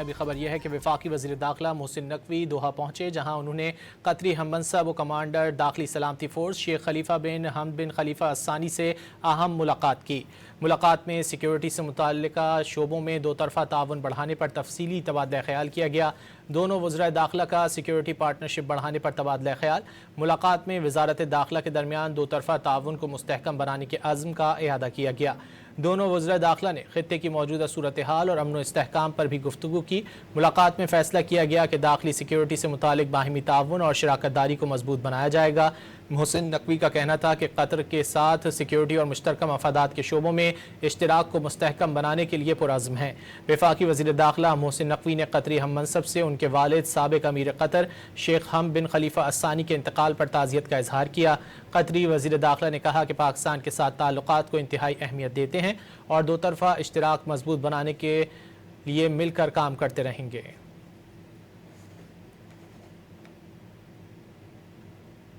ابھی خبر یہ ہے کہ وفاقی وزیر داخلہ محسن نقوی دوحہ پہنچے، جہاں انہوں نے قطری ہم منصب و کمانڈر داخلی سلامتی فورس شیخ خلیفہ بن حمد بن خلیفہ الثانی سے اہم ملاقات کی۔ ملاقات میں سیکیورٹی سے متعلقہ شعبوں میں دو طرفہ تعاون بڑھانے پر تفصیلی تبادلہ خیال کیا گیا۔ دونوں وزرائے داخلہ کا سیکیورٹی پارٹنرشپ بڑھانے پر تبادلہ خیال۔ ملاقات میں وزارت داخلہ کے درمیان دو طرفہ تعاون کو مستحکم بنانے کے عزم کا اعادہ کیا گیا۔ دونوں وزرائے داخلہ نے خطے کی موجودہ صورتحال اور امن و استحکام پر بھی گفتگو کی۔ ملاقات میں فیصلہ کیا گیا کہ داخلی سیکیورٹی سے متعلق باہمی تعاون اور شراکت داری کو مضبوط بنایا جائے گا۔ محسن نقوی کا کہنا تھا کہ قطر کے ساتھ سیکیورٹی اور مشترکہ مفادات کے شعبوں میں اشتراک کو مستحکم بنانے کے لیے پرعزم ہیں۔ وفاقی وزیر داخلہ محسن نقوی نے قطری ہم منصب سے ان کے والد سابق امیر قطر شیخ حمد بن خلیفہ الثانی کے انتقال پر تعزیت کا اظہار کیا۔ قطری وزیر داخلہ نے کہا کہ پاکستان کے ساتھ تعلقات کو انتہائی اہمیت دیتے ہیں اور دو طرفہ اشتراک مضبوط بنانے کے لیے مل کر کام کرتے رہیں گے۔